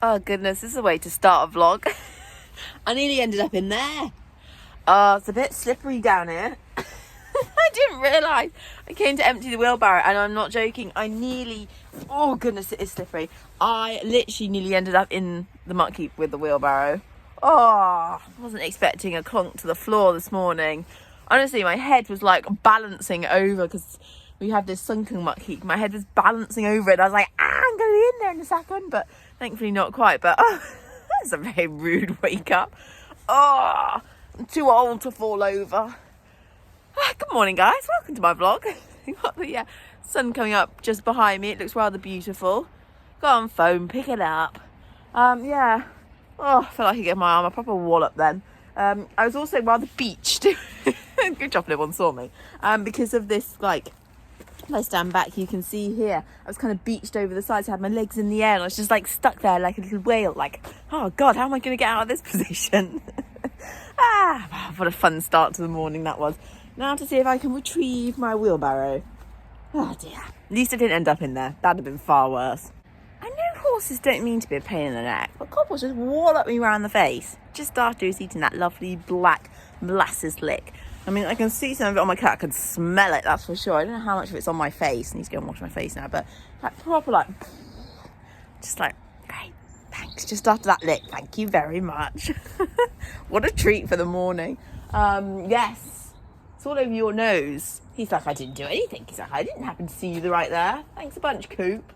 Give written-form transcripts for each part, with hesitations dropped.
Oh goodness, this is a way to start a vlog. I nearly ended up in there. It's a bit slippery down here. I didn't realise. I came to empty the wheelbarrow and I'm not joking. Oh goodness, it is slippery. I literally nearly ended up in the muck heap with the wheelbarrow. Oh, I wasn't expecting a clonk to the floor this morning. Honestly, my head was like balancing over because we have this sunken muck heap. My head was balancing over it. I was like, I'm going to be in there in a second, but thankfully not quite. But that's a very rude wake up. Oh, I'm too old to fall over. Good morning, guys. Welcome to my vlog. You've got the sun coming up just behind me. It looks rather beautiful. Go on, phone, pick it up. Yeah. Oh, I felt like I could give my arm a proper wallop then. I was also rather beached. Good job no one saw me. Because of this, like, if I stand back, you can see here, I was kind of beached over the sides. I had my legs in the air and I was just like stuck there like a little whale. Like, oh God, how am I going to get out of this position? What a fun start to the morning that was. Now to see if I can retrieve my wheelbarrow. Oh dear. At least I didn't end up in there. That'd have been far worse. I know horses don't mean to be a pain in the neck, but Cobble's just walloped me round the face just after he was eating that lovely black molasses lick. I mean, I can see some of it on my coat. I can smell it, that's for sure. I don't know how much of it's on my face. I need to go and wash my face now, but like proper like, just like, great, thanks. Just after that lick, thank you very much. What a treat for the morning. Yes, it's all over your nose. He's like, I didn't do anything. He's like, I didn't happen to see you right there. Thanks a bunch, Coop.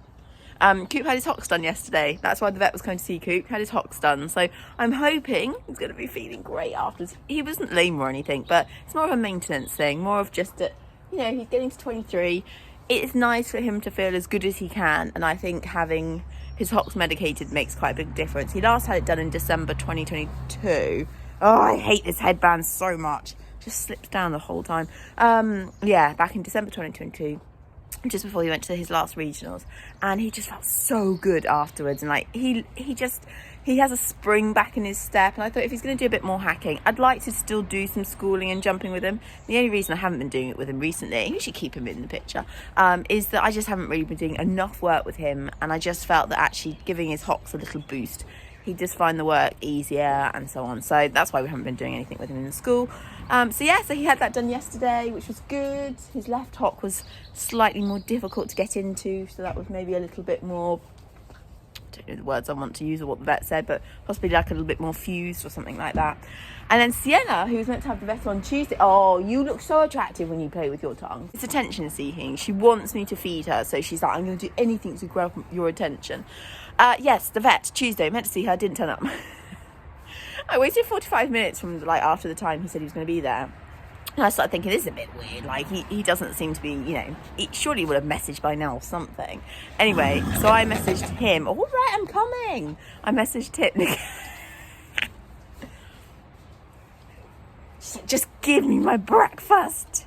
Coop had his hocks done yesterday. That's why the vet was going to see Coop. Had his hocks done. So I'm hoping he's going to be feeling great afterwards. He wasn't lame or anything, but it's more of a maintenance thing. More of just that, you know, he's getting to 23. It's nice for him to feel as good as he can. And I think having his hocks medicated makes quite a big difference. He last had it done in December 2022. Oh, I hate this headband so much. Just slips down the whole time. Yeah, back in December 2022. Just before he went to his last regionals, and he just felt so good afterwards, and like he has a spring back in his step, and I thought if he's going to do a bit more hacking, I'd like to still do some schooling and jumping with him. The only reason I haven't been doing it with him recently, you should keep him in the picture, is that I just haven't really been doing enough work with him, and I just felt that actually giving his hocks a little boost, he'd just find the work easier and so on. So that's why we haven't been doing anything with him in school. So he had that done yesterday, which was good. His left hock was slightly more difficult to get into, so that was maybe a little bit more, I don't know the words I want to use or what the vet said, but possibly like a little bit more fused or something like that. And then Sienna, who was meant to have the vet on Tuesday, oh, you look so attractive when you play with your tongue. It's attention seeking. She wants me to feed her, so she's like, I'm going to do anything to grab your attention. Yes, the vet, Tuesday, meant to see her, didn't turn up. I waited 45 minutes from like after the time he said he was going to be there. And I started thinking, this is a bit weird. Like, he doesn't seem to be, you know, surely he would have messaged by now or something. Anyway, so I messaged him. All right, I'm coming. I messaged him. She's like, just give me my breakfast.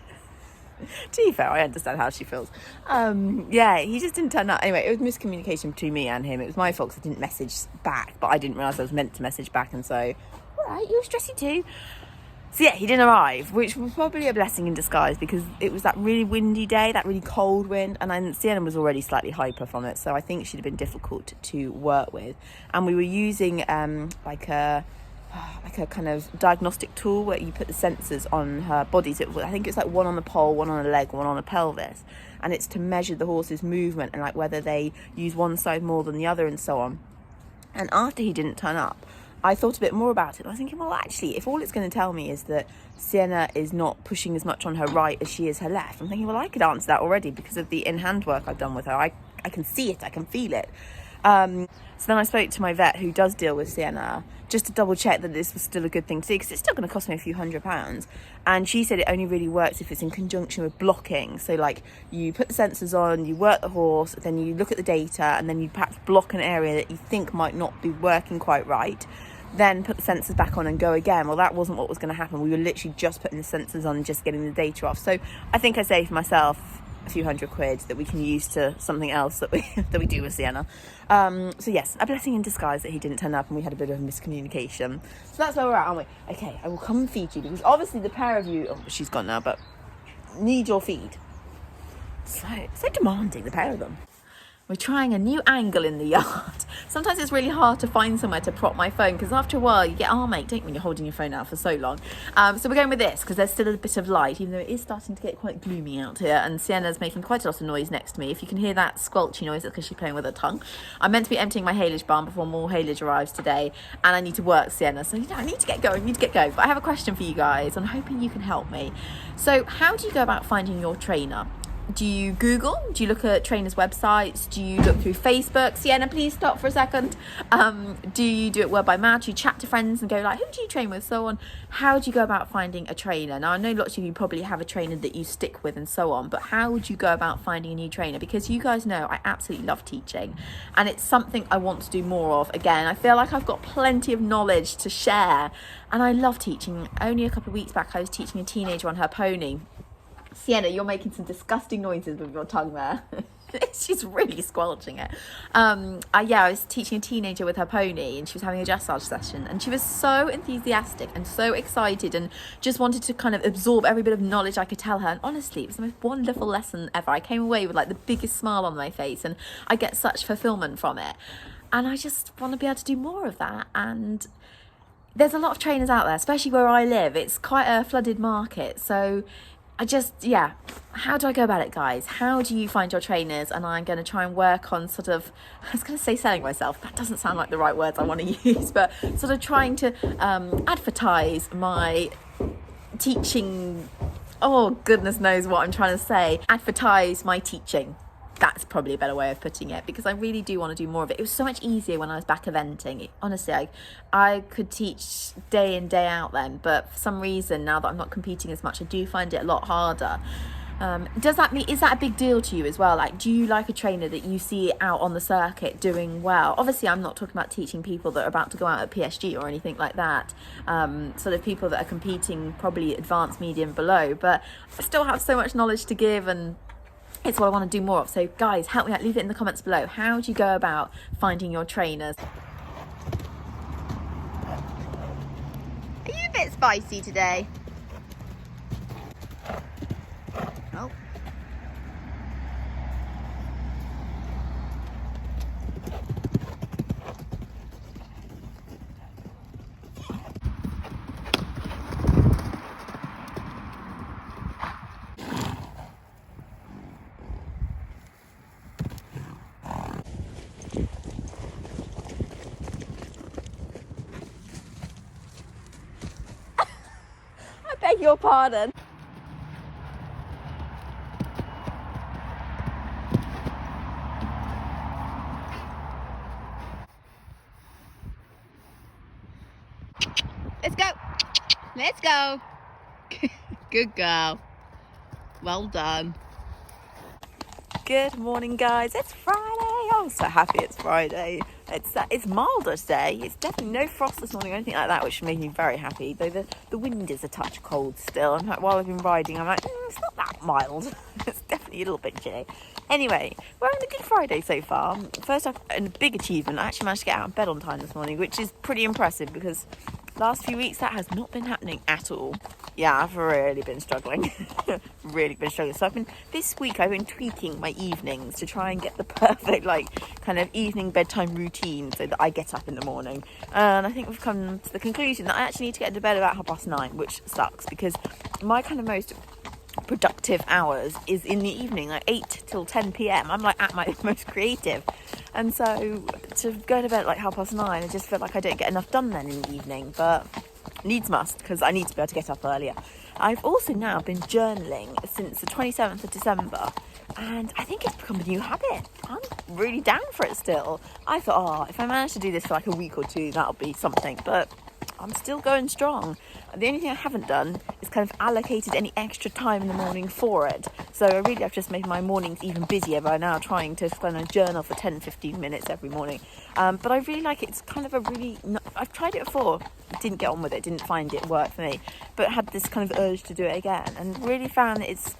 To be fair, I understand how she feels. Yeah, he just didn't turn up. Anyway, it was miscommunication between me and him. It was my fault because I didn't message back, but I didn't realise I was meant to message back, and so, all right, you were stressy too. So yeah, he didn't arrive, which was probably a blessing in disguise because it was that really windy day, that really cold wind, and then Sienna was already slightly hyper from it, so I think she'd have been difficult to work with. And we were using like a kind of diagnostic tool where you put the sensors on her body. So I think it's like one on the pole, one on a leg, one on a pelvis, and it's to measure the horse's movement and like whether they use one side more than the other and so on. And after he didn't turn up, I thought a bit more about it. I was thinking, well, actually, if all it's going to tell me is that Sienna is not pushing as much on her right as she is her left, I'm thinking, well, I could answer that already because of the in-hand work I've done with her. I can see it, I can feel it. So then I spoke to my vet who does deal with Sienna just to double check that this was still a good thing to do, because it's still going to cost me a few £100. And she said it only really works if it's in conjunction with blocking. So like you put the sensors on, you work the horse, then you look at the data, and then you perhaps block an area that you think might not be working quite right, then put the sensors back on and go again. Well, that wasn't what was going to happen. We were literally just putting the sensors on and just getting the data off. So I think I saved myself a few £100 that we can use to something else that we do with Sienna. So yes, a blessing in disguise that he didn't turn up and we had a bit of a miscommunication. So that's where we're at, aren't we? Okay, I will come and feed you, because obviously the pair of you, she's gone now, but need your feed. So demanding, the pair of them. We're trying a new angle in the yard. Sometimes it's really hard to find somewhere to prop my phone because after a while you get arm ache, don't you, when you're holding your phone out for so long. So we're going with this because there's still a bit of light, even though it is starting to get quite gloomy out here. And Sienna's making quite a lot of noise next to me. If you can hear that squelchy noise, it's because she's playing with her tongue. I'm meant to be emptying my haylage barn before more haylage arrives today, and I need to work, Sienna. So I need to get going. But I have a question for you guys. I'm hoping you can help me. So how do you go about finding your trainer? Do you Google? Do you look at trainers' websites? Do you look through Facebook? Sienna, please stop for a second. Do you do it word by mouth? Do you chat to friends and go like, who do you train with? So on. How do you go about finding a trainer? Now, I know lots of you probably have a trainer that you stick with and so on, but how would you go about finding a new trainer? Because you guys know I absolutely love teaching, and it's something I want to do more of. Again, I feel like I've got plenty of knowledge to share, and I love teaching. Only a couple of weeks back, I was teaching a teenager on her pony. Sienna, you're making some disgusting noises with your tongue there. She's really squelching it. I was teaching a teenager with her pony, and she was having a dressage session, and she was so enthusiastic and so excited and just wanted to kind of absorb every bit of knowledge I could tell her. And honestly, it was the most wonderful lesson ever. I came away with like the biggest smile on my face, and I get such fulfillment from it. And I just want to be able to do more of that. And there's a lot of trainers out there, especially where I live. It's quite a flooded market. So how do I go about it, guys? How do you find your trainers? And I'm going to try and work on I was going to say selling myself. That doesn't sound like the right words I want to use, but sort of trying to advertise my teaching. Oh, goodness knows what I'm trying to say. Advertise my teaching. That's probably a better way of putting it, because I really do want to do more of it. It was so much easier when I was back eventing. Honestly, I could teach day in, day out then, but for some reason, now that I'm not competing as much, I do find it a lot harder. Is that a big deal to you as well? Like, do you like a trainer that you see out on the circuit doing well? Obviously, I'm not talking about teaching people that are about to go out at PSG or anything like that. Sort of people that are competing probably advanced, medium, below, but I still have so much knowledge to give, and it's what I want to do more of. So guys, help me out, leave it in the comments below. How do you go about finding your trainers? Are you a bit spicy today? Oh. Beg your pardon. Let's go. Good girl. Well done. Good morning, guys. It's Friday. I'm so happy it's Friday. It's milder today. It's definitely no frost this morning or anything like that, which made me very happy. Though the wind is a touch cold still. I'm like, while I've been riding, I'm like, it's not that mild. It's definitely a little bit chilly. Anyway, we're on a good Friday so far. First off, and a big achievement, I actually managed to get out of bed on time this morning, which is pretty impressive because last few weeks that has not been happening at all. Yeah, I've really been struggling. So this week I've been tweaking my evenings to try and get the perfect kind of evening bedtime routine so that I get up in the morning. And I think we've come to the conclusion that I actually need to get into bed about 9:30, which sucks because my kind of most productive hours is in the evening, like 8 till 10 p.m. I'm like at my most creative, and so to go to bed at 9:30, I just feel like I don't get enough done then in the evening, but needs must because I need to be able to get up earlier. I've also now been journaling since the 27th of December, and I think it's become a new habit. I'm really down for it still. I thought, if I manage to do this for a week or two, that'll be something, but I'm still going strong. The only thing I haven't done is kind of allocated any extra time in the morning for it. So I've just made my mornings even busier by now trying to kind of journal for 10-15 minutes every morning. But I really like it. It's kind of I've tried it before, didn't get on with it, didn't find it worked for me, but had this kind of urge to do it again and really found that it's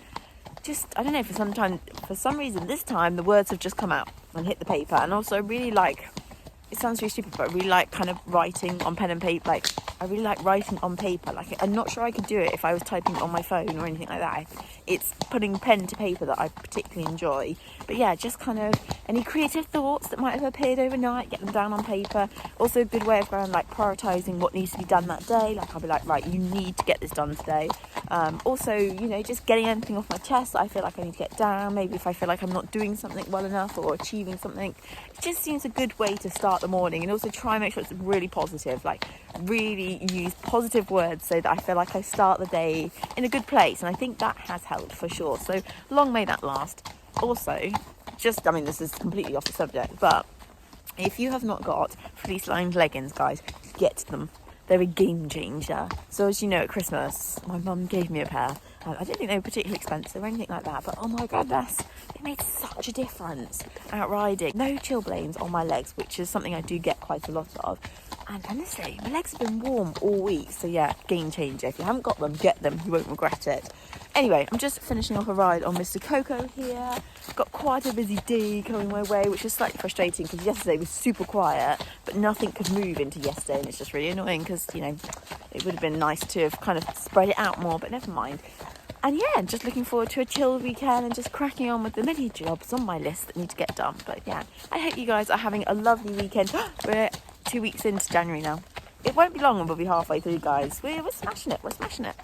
just, I don't know, for some reason this time the words have just come out and hit the paper. And also I really like, it sounds really stupid, but I really like kind of writing on pen and paper, I really like writing on paper. Like, I'm not sure I could do it if I was typing on my phone or anything like that. It's putting pen to paper that I particularly enjoy. But yeah, just kind of any creative thoughts that might have appeared overnight, get them down on paper. Also a good way of going, like, prioritising what needs to be done that day. Like, I'll be like, right, you need to get this done today. Also, you know, just getting anything off my chest that I feel like I need to get down. Maybe if I feel like I'm not doing something well enough or achieving something. It just seems a good way to start the morning. And also try and make sure it's really positive. Like, really use positive words so that I feel like I start the day in a good place. And I think that has helped for sure. So long may that last. Also, just, I mean, this is completely off the subject, but if you have not got fleece lined leggings, guys, get them. They're a game changer. So as you know, at Christmas, my mum gave me a pair. I didn't think they were particularly expensive or anything like that, but oh my goodness, they made such a difference out riding. No chilblains on my legs, which is something I do get quite a lot of. And honestly, my legs have been warm all week. So yeah, game changer. If you haven't got them, get them. You won't regret it. Anyway, I'm just finishing off a ride on Mr. Coco here. Got quite a busy day coming my way, which is slightly frustrating because yesterday was super quiet, but nothing could move into yesterday, and it's just really annoying because, you know, it would have been nice to have kind of spread it out more, but never mind. And yeah, just looking forward to a chilled weekend and just cracking on with the many jobs on my list that need to get done. But yeah, I hope you guys are having a lovely weekend. We're 2 weeks into January now. It won't be long and we'll be halfway through, guys. We're smashing it. We're smashing it.